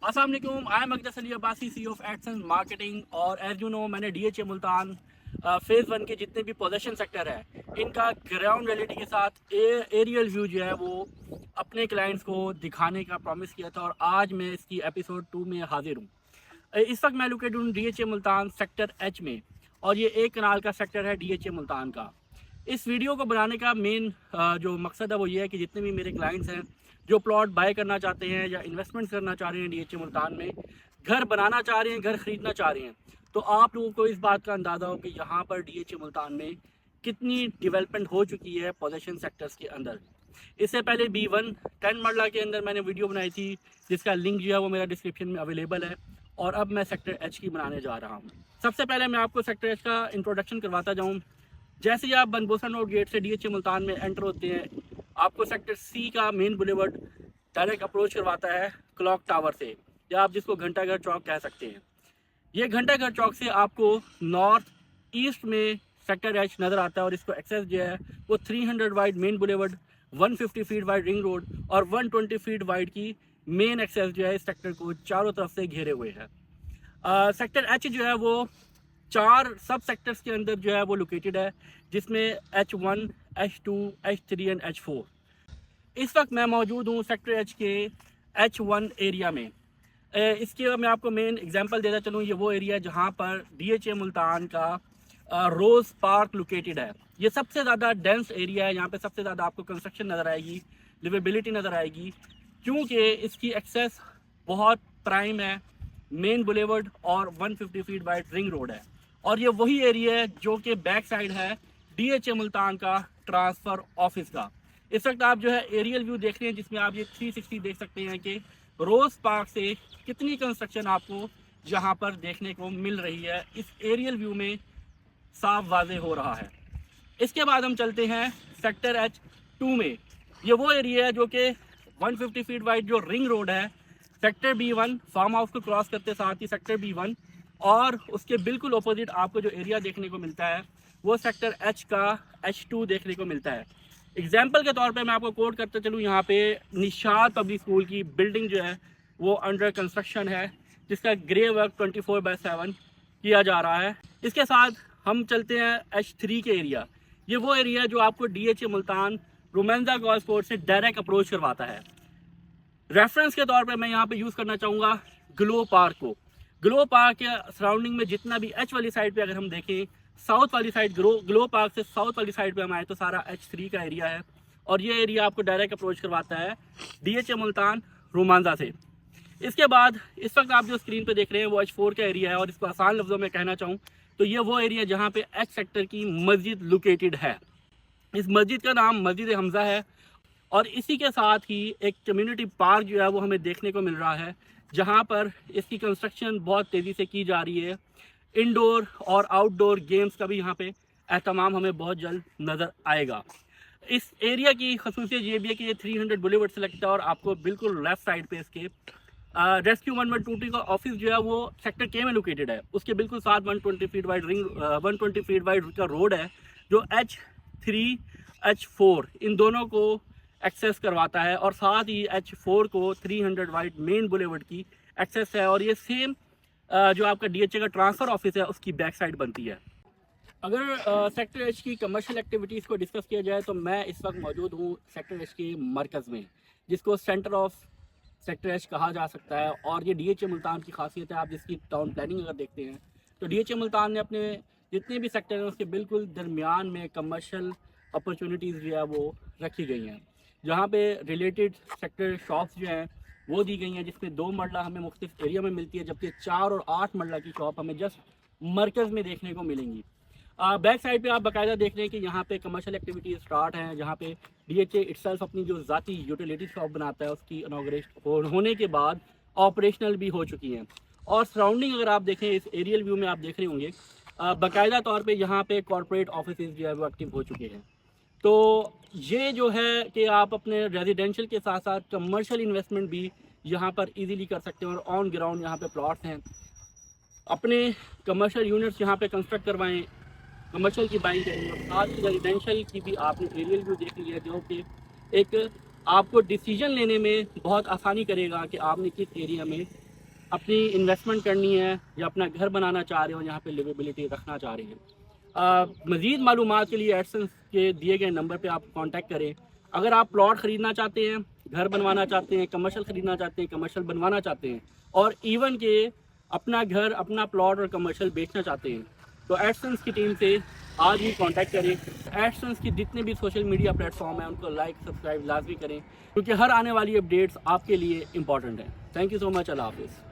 अस्सलाम वालेकुम, I am Aqdas Ali Abbasi, CEO of AdSense marketing. और एज यू नो मैंने DHA मुल्तान फेज़ 1 के जितने भी पोजेशन सेक्टर है इनका ग्राउंड रियलिटी के साथ एरियल व्यू जो है वो अपने क्लाइंट्स को दिखाने का प्रॉमिस किया था, और आज मैं इसकी एपिसोड 2 में हाजिर हूँ। इस वक्त मैं लोकेटेड हूँ DHA मुल्तान सेक्टर H में, और ये एक कनाल का सेक्टर है DHA मुल्तान का। इस वीडियो को बनाने का मेन जो मकसद है वो ये है कि जितने भी मेरे क्लाइंट्स हैं जो प्लॉट बाय करना चाहते हैं या इन्वेस्टमेंट करना चाह रहे हैं DHA मुल्तान में, घर बनाना चाह रहे हैं, घर ख़रीदना चाह रहे हैं, तो आप लोगों को इस बात का अंदाज़ा हो कि यहाँ पर DHA मुल्तान में कितनी डेवलपमेंट हो चुकी है पोजेशन सेक्टर्स के अंदर। इससे पहले B1 10 मरला के अंदर मैंने वीडियो बनाई थी जिसका लिंक जो है वो मेरा डिस्क्रिप्शन में अवेलेबल है, और अब मैं सेक्टर H की बनाने जा रहा हूँ। सबसे पहले मैं आपको सेक्टर H का इंट्रोडक्शन करवाता जाऊँ। जैसे ही आप बनबोसा नोट गेट से DHA मुल्तान में एंटर होते हैं, आपको सेक्टर C का मेन बुलेवर्ड डायरेक्ट अप्रोच करवाता है क्लॉक टावर से, या आप जिसको घंटाघर चौक कह सकते हैं। ये घंटाघर चौक से आपको नॉर्थ ईस्ट में सेक्टर H नज़र आता है, और इसको एक्सेस जो है वो 300 wide main boulevard, 150 feet wide ring road और 120 फीट वाइड की मेन एक्सेस जो है इस सेक्टर को चारों तरफ से घेरे हुए है। सेक्टर H जो है वो 4 सब सेक्टर्स के अंदर जो है वो लोकेटेड है, जिसमें H1, H2, H3 and H4। इस वक्त मैं मौजूद हूँ सेक्टर H के H1 एरिया में। इसके मैं आपको मेन एग्जांपल देता चलूँ, ये वो एरिया है जहाँ पर DHA मुल्तान का रोज़ पार्क लोकेटेड है। ये सबसे ज़्यादा डेंस एरिया है, यहाँ पे सबसे ज़्यादा आपको कंस्ट्रक्शन नज़र आएगी, लिवेबिलिटी नज़र आएगी, क्योंकि इसकी एक्सेस बहुत प्राइम है, मेन बुलेवर्ड और 150 फीट वाइड रिंग रोड है। और ये वही एरिया है जो कि बैक साइड है DHA मुल्तान का ट्रांसफ़र ऑफिस का। इस वक्त आप जो है एरियल व्यू देख रहे हैं, जिसमें आप ये 360 देख सकते हैं कि रोज़ पार्क से कितनी कंस्ट्रक्शन आपको यहाँ पर देखने को मिल रही है, इस एरियल व्यू में साफ वाजे हो रहा है। इसके बाद हम चलते हैं सेक्टर H2 में। ये वो एरिया है जो कि 150 फीट वाइड जो रिंग रोड है, सेक्टर B1 फार्म हाउस को क्रॉस करते साथ ही सेक्टर B1, और उसके बिल्कुल अपोजिट आपको जो एरिया देखने को मिलता है वो सेक्टर H का H2 देखने को मिलता है। एग्जाम्पल के तौर पे मैं आपको कोट करते चलूँ, यहाँ पे निशात पब्लिक स्कूल की बिल्डिंग जो है वो अंडर कंस्ट्रक्शन है, जिसका ग्रे वर्क 24/7 किया जा रहा है। इसके साथ हम चलते हैं H3 के एरिया। ये वो एरिया है जो आपको DHA Multan Romanza golf course से डायरेक्ट अप्रोच करवाता है। रेफरेंस के तौर पे मैं यहाँ पे यूज़ करना चाहूँगा ग्लो पार्क को। ग्लो पार्क के सराउंडिंग में जितना भी H वाली साइड पे अगर हम देखें, साउथ वाली साइड ग्लो पार्क से साउथ वाली साइड पे हम आए तो सारा H3 का एरिया है, और ये एरिया आपको डायरेक्ट अप्रोच करवाता है DHA मुल्तान रोमांजा से। इसके बाद इस वक्त आप जो स्क्रीन पे देख रहे हैं वो H4 का एरिया है, और इसको आसान लफ्ज़ों में कहना चाहूँ तो ये वो एरिया जहाँ पे H सेक्टर की मस्जिद लोकेटेड है। इस मस्जिद का नाम मस्जिद हमज़ा है, और इसी के साथ ही एक कम्युनिटी पार्क जो है वो हमें देखने को मिल रहा है, जहाँ पर इसकी कंस्ट्रक्शन बहुत तेज़ी से की जा रही है। इंडोर और आउटडोर गेम्स का भी यहाँ पे एहतमाम हमें बहुत जल्द नज़र आएगा। इस एरिया की खसूसियत ये भी है कि ये 300 बुलेवर्ड से लगता है, और आपको बिल्कुल लेफ़्ट साइड पे इसके रेस्क्यू 112 का ऑफिस जो है वो सेक्टर K में लोकेटेड है। उसके बिल्कुल साथ 120 फीट वाइड 120 फीट वाइड का रोड है जो H3 H4 इन दोनों को एक्सेस करवाता है, और साथ ही H4 को 300 वाइड मेन बुलेवर्ड की एक्सेस है, और ये सेम जो आपका DHA का ट्रांसफ़र ऑफिस है उसकी बैक साइड बनती है। अगर सेक्टर H की कमर्शियल एक्टिविटीज़ को डिस्कस किया जाए तो मैं इस वक्त मौजूद हूँ सेक्टर H के मरकज़ में, जिसको सेंटर ऑफ सेक्टर H कहा जा सकता है। और ये DHA मुल्तान की खासियत है। आप जिसकी टाउन प्लानिंग अगर देखते हैं तो DHA मुल्तान ने अपने जितने भी सेक्टर हैं उसके बिल्कुल दरमियान में कमर्शियल अपॉर्चुनिटीज़ जो है वो रखी गई हैं, जहाँ पे रिलेटेड सेक्टर शॉप्स जो हैं वो दी गई हैं, जिसमें 2 मरला हमें मुख्तलिफ एरिया में मिलती है, जबकि 4 और 8 मरला की शॉप हमें जस्ट मरकज़ में देखने को मिलेंगी। बैक साइड पे आप बाकायदा देख रहे हैं कि यहाँ पे कमर्शियल एक्टिविटीज स्टार्ट हैं, जहाँ पे DHA इटसेल्फ अपनी जो ज़ाती यूटिलिटी शॉप बनाता है उसकी इनॉग्रेशन होने के बाद ऑपरेशनल भी हो चुकी हैं। और सराउंडिंग अगर आप देखें, इस एरियल व्यू में आप देख रहे होंगे बाकायदा तौर पे यहाँ पे कॉरपोरेट ऑफिस जो है वो एक्टिव हो चुके हैं। तो ये जो है कि आप अपने रेजिडेंशियल के साथ साथ कमर्शियल इन्वेस्टमेंट भी यहाँ पर ईजीली कर सकते हैं, और ऑन ग्राउंड यहाँ पे प्लॉट्स हैं। अपने कमर्शियल यूनिट्स यहाँ पे कंस्ट्रक्ट करवाएं, कमर्शियल की बाइंग करेंगे, और साथ ही रेजिडेंशियल की भी आपने एरियल व्यू देख लिया, जो कि एक आपको डिसीजन लेने में बहुत आसानी करेगा कि आपने किस एरिया में अपनी इन्वेस्टमेंट करनी है या अपना घर बनाना चाह रहे हो, यहाँ पे लिवेबिलिटी रखना चाह रहे हैं। मज़ीद मालूमात के लिए एडसेंस के दिए गए नंबर पे आप कांटेक्ट करें। अगर आप प्लॉट ख़रीदना चाहते हैं, घर बनवाना चाहते हैं, कमर्शियल ख़रीदना चाहते हैं, कमर्शियल बनवाना चाहते हैं, और इवन के अपना घर, अपना प्लॉट और कमर्शियल बेचना चाहते हैं, तो एडसेंस की टीम से आज ही कांटेक्ट करें। एडसेंस की जितने भी सोशल मीडिया प्लेटफॉर्म हैं उनको लाइक सब्सक्राइब लाजमी करें, क्योंकि हर आने वाली अपडेट्स आपके लिए इंपॉर्टेंट हैं। Thank you so much. अल्लाह हाफिज़।